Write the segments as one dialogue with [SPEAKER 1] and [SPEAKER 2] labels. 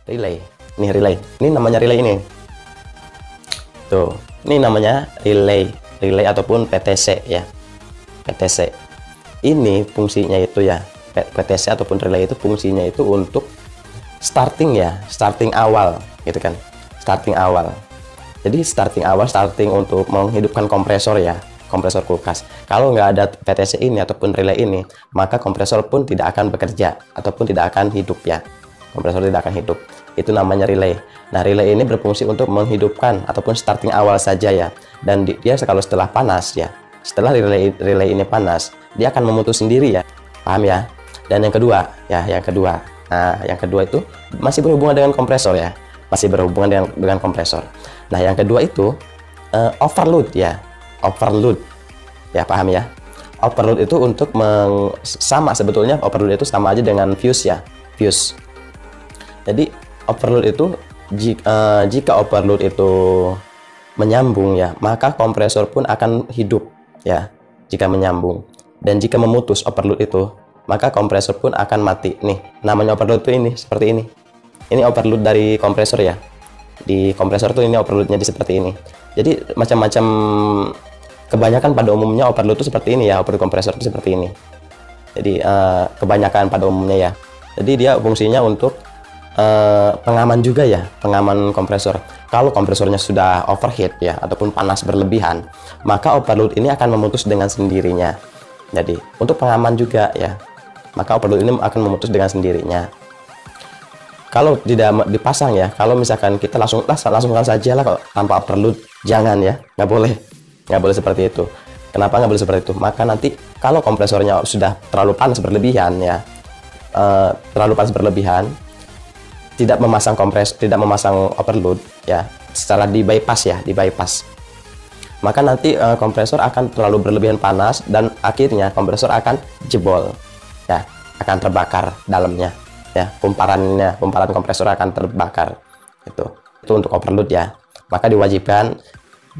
[SPEAKER 1] relay. Ini relay. Ini namanya relay ini. Tuh, ini namanya relay. Relay ataupun PTC ya. PTC. Ini fungsinya itu ya. PTC ataupun relay itu fungsinya itu untuk starting ya, starting awal gitu kan. Starting awal. Jadi starting awal, starting untuk menghidupkan kompresor ya, kompresor kulkas. Kalau nggak ada PTC ini ataupun relay ini, maka kompresor pun tidak akan bekerja ataupun tidak akan hidup ya. Kompresor tidak akan hidup. Itu namanya relay. Nah, relay ini berfungsi untuk menghidupkan ataupun starting awal saja ya. Dan dia kalau setelah panas ya, setelah relay ini panas, dia akan memutus sendiri ya. Paham ya? Dan yang kedua ya, yang kedua. Nah, yang kedua itu masih berhubungan dengan kompresor ya. Masih berhubungan dengan kompresor. Nah, yang kedua itu overload ya. Overload. Ya, paham ya? Overload itu untuk sama sebetulnya overload itu sama aja dengan fuse ya. Fuse. Jadi overload itu jika overload itu menyambung ya, maka kompresor pun akan hidup ya jika menyambung. Dan jika memutus overload itu, maka kompresor pun akan mati. Nih, namanya overload itu ini seperti ini. Ini overload dari kompresor ya. Di kompresor tuh ini overloadnya seperti ini. Jadi macam-macam, kebanyakan pada umumnya overload itu seperti ini ya, overload kompresor itu seperti ini. Jadi kebanyakan pada umumnya ya. Jadi dia fungsinya untuk pengaman juga ya, pengaman kompresor. Kalau kompresornya sudah overheat ya ataupun panas berlebihan, maka overload ini akan memutus dengan sendirinya. Jadi untuk pengaman juga ya, maka overload ini akan memutus dengan sendirinya. Kalau tidak dipasang ya, kalau misalkan kita langsungkan saja lah kalau tanpa overload, jangan ya, nggak boleh seperti itu. Kenapa nggak boleh seperti itu? Maka nanti kalau kompresornya sudah terlalu panas berlebihan ya, tidak memasang overload ya, secara di bypass, maka nanti kompresor akan terlalu berlebihan panas dan akhirnya kompresor akan jebol ya, akan terbakar dalamnya ya, kumparan kompresor akan terbakar. Itu untuk overload ya. Maka diwajibkan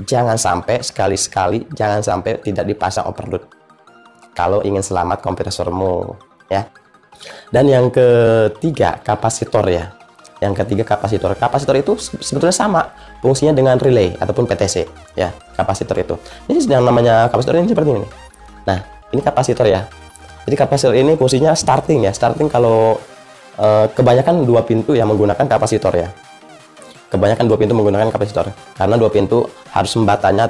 [SPEAKER 1] jangan sampai sekali-sekali jangan sampai tidak dipasang overload kalau ingin selamat kompresormu ya. Dan yang ketiga kapasitor ya. Yang ketiga kapasitor. Kapasitor itu sebetulnya sama fungsinya dengan relay ataupun PTC ya, kapasitor itu. Ini yang namanya kapasitor ini seperti ini. Nah, ini kapasitor ya. Jadi kapasitor ini fungsinya starting ya. Starting kalau kebanyakan dua pintu yang menggunakan kapasitor ya. Kebanyakan dua pintu menggunakan kapasitor karena dua pintu harus membatanya,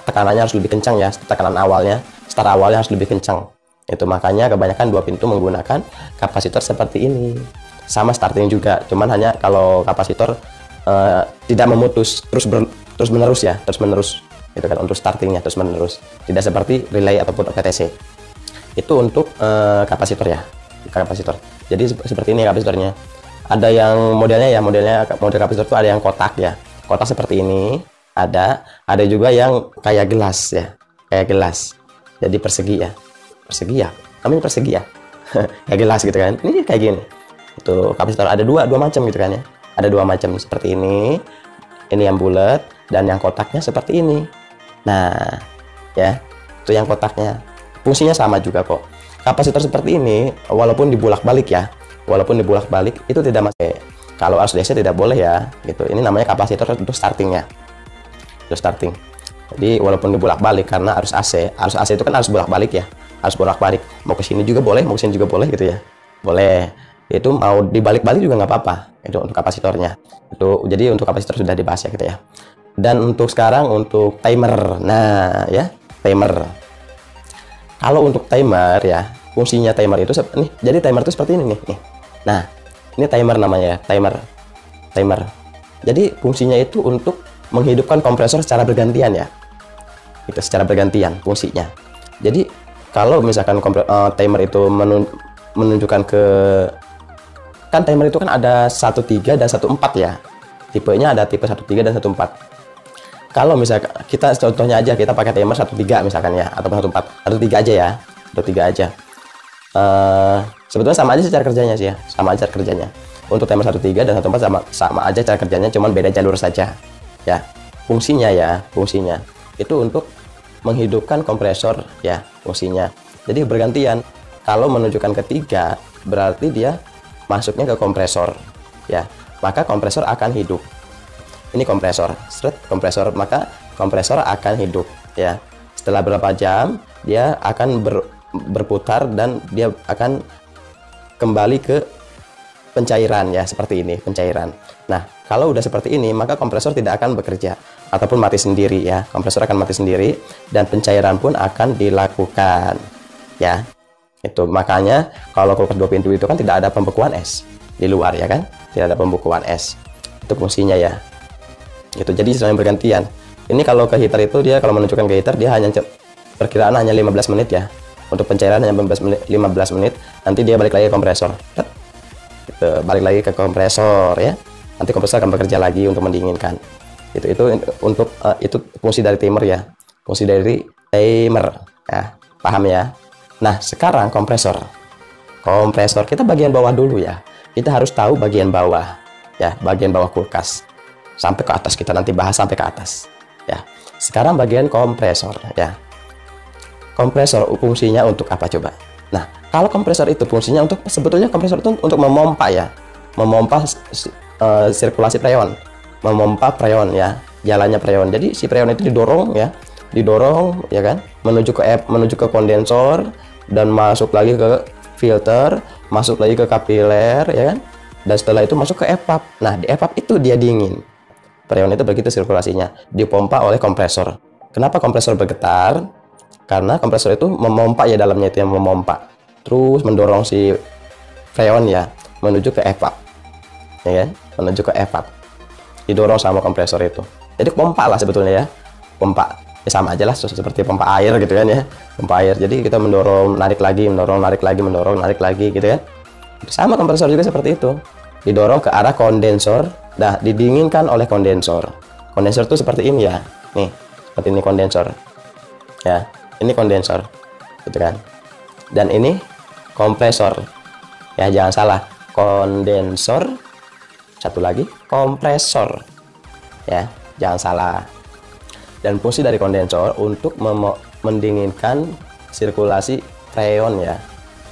[SPEAKER 1] tekanannya harus lebih kencang ya, tekanan awalnya, start awalnya harus lebih kencang. Itu makanya kebanyakan dua pintu menggunakan kapasitor seperti ini. Sama starting juga, cuman hanya kalau kapasitor tidak memutus terus menerus ya, terus menerus itu kan untuk startingnya terus menerus, tidak seperti relay ataupun PTC. Itu untuk kapasitor ya, kapasitor. Jadi seperti ini kapasitornya. Ada yang model kapasitor itu ada yang kotak ya, kotak seperti ini, ada juga yang kayak gelas ya, kayak gelas, jadi persegi ya, namanya persegi ya. Kayak gelas gitu kan, ini kayak gini. Itu kapasitor ada dua macam gitu kan ya, ada dua macam seperti ini yang bulat dan yang kotaknya seperti ini. Nah ya, itu yang kotaknya fungsinya sama juga kok. Kapasitor seperti ini walaupun dibolak-balik ya, itu tidak masuk. Kalau arus DC tidak boleh ya gitu. Ini namanya kapasitor untuk startingnya, untuk starting. Jadi walaupun dibolak-balik karena arus AC itu kan harus bolak-balik ya, harus bolak-balik, mau ke sini juga boleh, mau ke sini juga boleh gitu ya, boleh. Itu mau dibalik-balik juga nggak apa-apa. Itu untuk kapasitornya. Itu jadi untuk kapasitor sudah dibahas ya gitu ya. Dan untuk sekarang untuk timer. Nah ya, timer. Kalau untuk timer ya, fungsinya timer itu nih. Jadi timer itu seperti ini nih. Nah, ini timer namanya ya, timer. Jadi fungsinya itu untuk menghidupkan kompresor secara bergantian ya. Itu secara bergantian fungsinya. Jadi kalau misalkan timer itu menunjukkan ke, kan timer itu kan ada 13 dan 14 ya. Tipenya ada tipe 13 dan 14. Kalau misalkan kita contohnya aja kita pakai timer 13 misalkan ya, atau 14, 13 aja ya. 13 aja. Sebetulnya sama aja cara kerjanya sih ya, sama aja cara kerjanya. Untuk timer 13 dan 14 sama aja cara kerjanya, cuman beda jalur saja. Ya, fungsinya itu untuk menghidupkan kompresor ya, fungsinya. Jadi bergantian. Kalau menunjukkan ketiga berarti dia masuknya ke kompresor ya. maka kompresor akan hidup. Ini kompresor, kompresor, maka kompresor akan hidup ya. Setelah berapa jam dia akan berputar dan dia akan kembali ke pencairan ya, seperti ini pencairan. Nah, kalau udah seperti ini maka kompresor tidak akan bekerja ataupun mati sendiri ya. Kompresor akan mati sendiri dan pencairan pun akan dilakukan ya. Itu makanya kalau kulkas 2 pintu itu kan tidak ada pembekuan es di luar ya kan, tidak ada pembekuan es. Itu fungsinya ya. Itu jadi semuanya bergantian. Ini kalau ke heater itu dia kalau menunjukkan ke heater dia hanya perkiraan hanya 15 menit ya. Untuk pencairan hanya 15 menit, nanti dia balik lagi ke kompresor. Gitu, balik lagi ke kompresor ya. Nanti kompresor akan bekerja lagi untuk mendinginkan. Itu untuk itu fungsi dari timer ya. Fungsi dari timer ya. Paham ya? Nah, sekarang kompresor. Kompresor kita bagian bawah dulu ya. Kita harus tahu bagian bawah ya, bagian bawah kulkas. Sampai ke atas kita nanti bahas sampai ke atas ya. Sekarang bagian kompresor ya. Kompresor fungsinya untuk apa coba? Nah, kalau kompresor itu fungsinya untuk, sebetulnya kompresor itu untuk memompa ya, memompa sirkulasi freon, memompa freon ya, jalannya freon. Jadi si freon itu didorong ya kan, menuju ke kondensor dan masuk lagi ke filter, masuk lagi ke kapiler ya kan, dan setelah itu masuk ke evap. Nah, di evap itu dia dingin. Freon itu begitu sirkulasinya, dipompa oleh kompresor. Kenapa kompresor bergetar? Karena kompresor itu memompa ya, dalamnya itu yang memompa, terus mendorong si freon ya menuju ke evap, ya kan? Menuju ke evap, didorong sama kompresor itu. Jadi pompa lah sebetulnya ya, pompa ya, sama aja lah seperti pompa air gitu kan ya, pompa air. Jadi kita mendorong, narik lagi, mendorong, narik lagi, mendorong, narik lagi gitu kan. Sama kompresor juga seperti itu, didorong ke arah kondensor. Nah, didinginkan oleh kondensor. Kondensor itu seperti ini ya, nih seperti ini kondensor ya, ini kondensor gitu kan, dan ini kompresor ya, jangan salah, kondensor, satu lagi kompresor ya, jangan salah. Dan fungsi dari kondensor untuk mendinginkan sirkulasi freon ya.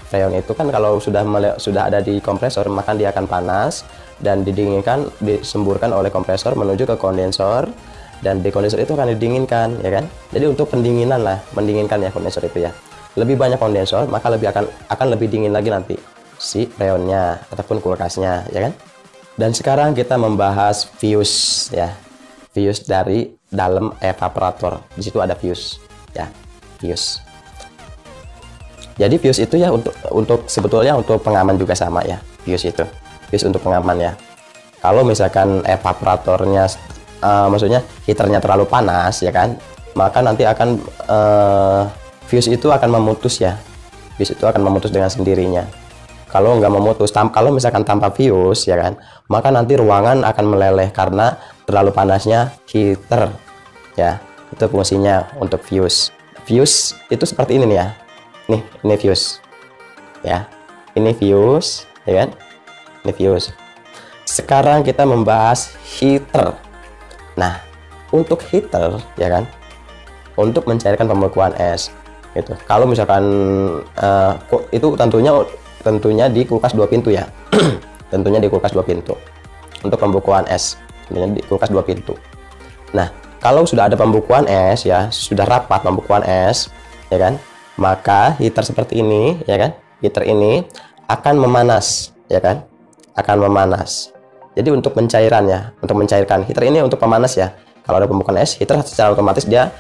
[SPEAKER 1] Freon itu kan kalau sudah ada di kompresor maka dia akan panas dan didinginkan, disemburkan oleh kompresor menuju ke kondensor, dan di kondensor itu akan didinginkan ya kan. Jadi untuk pendinginan lah, mendinginkan ya kondensor itu ya. Lebih banyak kondensor maka akan lebih dingin lagi nanti si freonnya ataupun kulkasnya ya kan. Dan sekarang kita membahas fuse ya, fuse dari dalam evaporator. Di situ ada fuse ya, fuse. Jadi fuse itu ya untuk sebetulnya untuk pengaman juga sama ya, fuse itu. Fuse untuk pengaman ya. Kalau misalkan evaporatornya maksudnya heaternya terlalu panas ya kan, maka nanti akan fuse itu akan memutus ya. Fuse itu akan memutus dengan sendirinya. Kalau nggak memutus, kalau misalkan tanpa fuse ya kan, maka nanti ruangan akan meleleh karena terlalu panasnya heater ya. Itu fungsinya untuk fuse. Fuse itu seperti ini nih ya. Nih, ini fuse ya. Ini fuse ya kan. Ini fuse. Sekarang kita membahas heater. Nah, untuk heater ya kan, untuk mencairkan pembekuan es itu. Kalau misalkan itu tentunya di kulkas 2 pintu ya. Tentunya di kulkas 2 pintu. Untuk pembekuan es, tentunya di kulkas 2 pintu. Nah, kalau sudah ada pembekuan es ya, sudah rapat pembekuan es ya kan, maka heater seperti ini ya kan, heater ini akan memanas ya kan, akan memanas. Jadi untuk pencairan ya, untuk mencairkan, heater ini untuk pemanas ya. Kalau ada pembekuan es, heater secara otomatis dia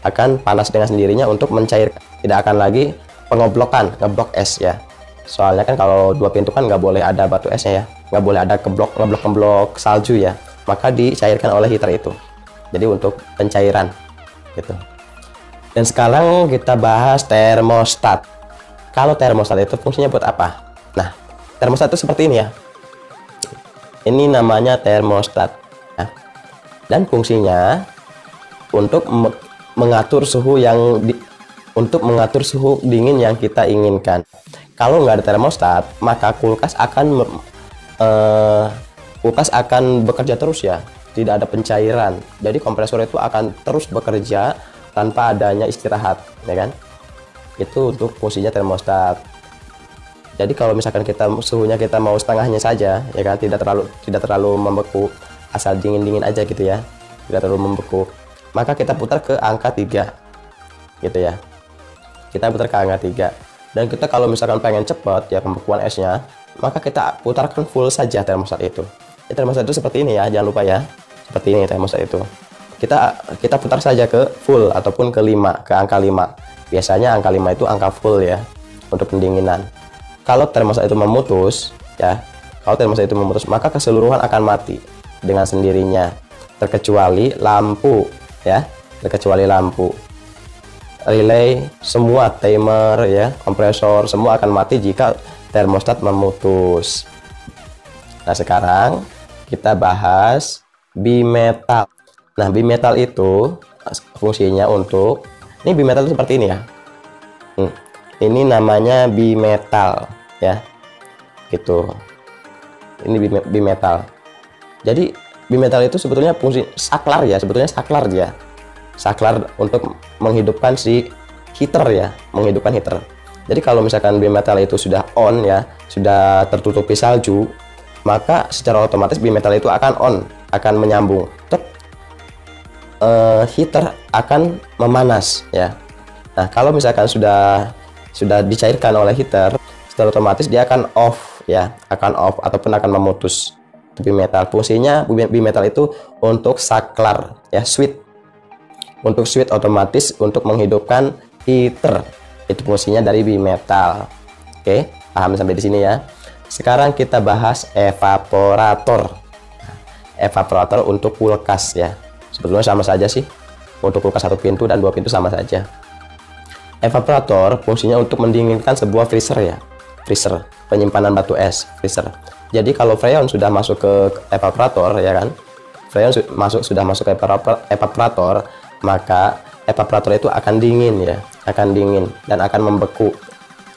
[SPEAKER 1] akan panas dengan sendirinya untuk mencairkan. Tidak akan lagi pengoblokan, ngeblok es ya. Soalnya kan kalau 2 pintu kan nggak boleh ada batu esnya ya, nggak boleh ada ngeblok salju ya. Maka dicairkan oleh heater itu. Jadi untuk pencairan gitu. Dan sekarang kita bahas termostat. Kalau termostat itu fungsinya buat apa? Nah, termostat itu seperti ini ya. Ini namanya termostat. Nah, dan fungsinya untuk mengatur suhu mengatur suhu dingin yang kita inginkan. Kalau nggak ada termostat, maka kulkas akan bekerja terus ya, tidak ada pencairan. Jadi kompresor itu akan terus bekerja tanpa adanya istirahat, ya kan? Itu untuk fungsinya termostat. Jadi kalau misalkan kita suhunya kita mau setengahnya saja, ya kan, tidak terlalu membeku, asal dingin-dingin aja gitu ya, tidak terlalu membeku, maka kita putar ke angka 3 gitu ya. Kita putar ke angka 3. Dan kita kalau misalkan pengen cepat ya pembekuan esnya, maka kita putarkan full saja termostat itu. Ya, termostat itu seperti ini ya, jangan lupa ya. Seperti ini termostat itu. Kita putar saja ke full ataupun ke 5, ke angka 5. Biasanya angka 5 itu angka full ya untuk pendinginan. Kalau termostat itu memutus ya, maka keseluruhan akan mati dengan sendirinya, terkecuali lampu ya, relay, semua timer ya, kompresor, semua akan mati jika termostat memutus. Nah, sekarang kita bahas bimetal. Nah, bimetal itu fungsinya untuk, ini bimetal itu seperti ini ya. Ini namanya bimetal ya. Gitu. Ini bimetal. Jadi bimetal itu sebetulnya fungsi saklar ya, saklar untuk menghidupkan si heater ya, menghidupkan heater. Jadi kalau misalkan bimetal itu sudah on ya, sudah tertutupi salju, maka secara otomatis bimetal itu akan on, akan menyambung. Heater akan memanas ya. Nah, kalau misalkan sudah dicairkan oleh heater, secara otomatis dia akan off ya, ataupun akan memutus. Bimetal fungsinya, bimetal itu untuk saklar ya, switch, untuk switch otomatis untuk menghidupkan heater. Itu fungsinya dari bimetal. Oke, paham sampai di sini ya. Sekarang kita bahas evaporator. Evaporator untuk kulkas ya. Sebetulnya sama saja sih, untuk kulkas 1 pintu dan 2 pintu sama saja. Evaporator fungsinya untuk mendinginkan sebuah freezer ya, freezer penyimpanan batu es, freezer. Jadi kalau freon sudah masuk ke evaporator ya kan, sudah masuk ke evaporator, maka evaporator itu akan dingin ya, akan dingin dan akan membeku,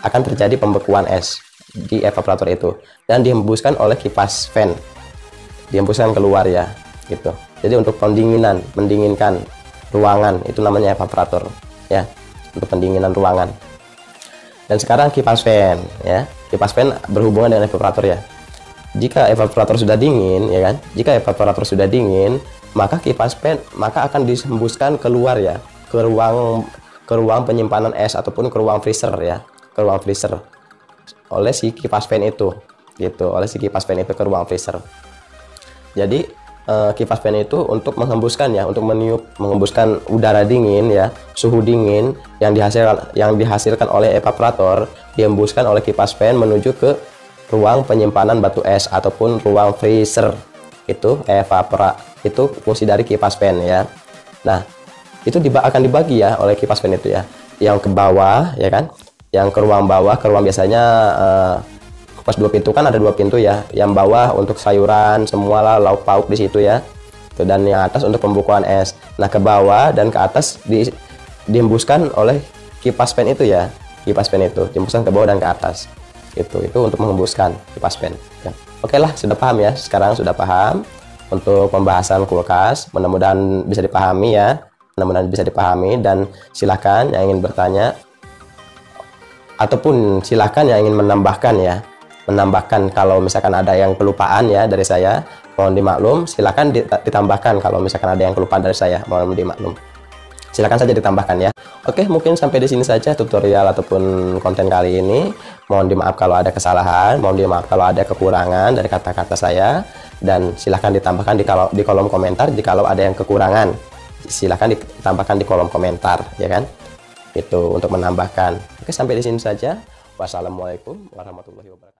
[SPEAKER 1] akan terjadi pembekuan es di evaporator itu dan dihembuskan oleh kipas fan, dihembuskan keluar ya gitu. Jadi untuk pendinginan, mendinginkan ruangan, itu namanya evaporator ya, untuk pendinginan ruangan. Dan sekarang kipas fan ya, kipas fan berhubungan dengan evaporator ya. Jika evaporator sudah dingin ya kan, jika evaporator sudah dingin, maka kipas fan akan dihembuskan keluar ya, ke ruang penyimpanan es ataupun ke ruang freezer ya, ke ruang freezer oleh si kipas fan itu gitu, oleh si kipas fan itu ke ruang freezer. Jadi kipas fan itu untuk menghembuskan ya, untuk menghembuskan udara dingin ya, suhu dingin yang dihasilkan oleh evaporator, dihembuskan oleh kipas fan menuju ke ruang penyimpanan batu es ataupun ruang freezer. Itu itu fungsi dari kipas fan ya. Nah, itu akan dibagi ya oleh kipas fan itu ya, yang ke bawah ya kan, yang ke ruang bawah, ke ruang biasanya pas 2 pintu kan ada 2 pintu ya, yang bawah untuk sayuran semualah, lauk pauk di situ ya, dan yang atas untuk pembekuan es. Nah, ke bawah dan ke atas dihembuskan oleh kipas fan itu ya, kipas fan itu dihembuskan ke bawah dan ke atas itu untuk menghembuskan kipas fan ya. Oke lah, sudah paham ya, sekarang sudah paham untuk pembahasan kulkas. Mudah-mudahan bisa dipahami ya, dan silakan yang ingin bertanya ataupun silakan yang ingin menambahkan ya, kalau misalkan ada yang kelupaan ya dari saya, mohon dimaklum, silakan ditambahkan. Kalau misalkan ada yang kelupaan dari saya, mohon dimaklum, silakan saja ditambahkan ya. Oke, mungkin sampai di sini saja tutorial ataupun konten kali ini. Mohon dimaaf kalau ada kesalahan, mohon dimaaf kalau ada kekurangan dari kata-kata saya, dan silakan ditambahkan di kolom komentar jikalau ada yang kekurangan. Silakan ditambahkan di kolom komentar ya kan, itu untuk menambahkan. Oke, sampai di sini saja. Wassalamualaikum warahmatullahi wabarakatuh.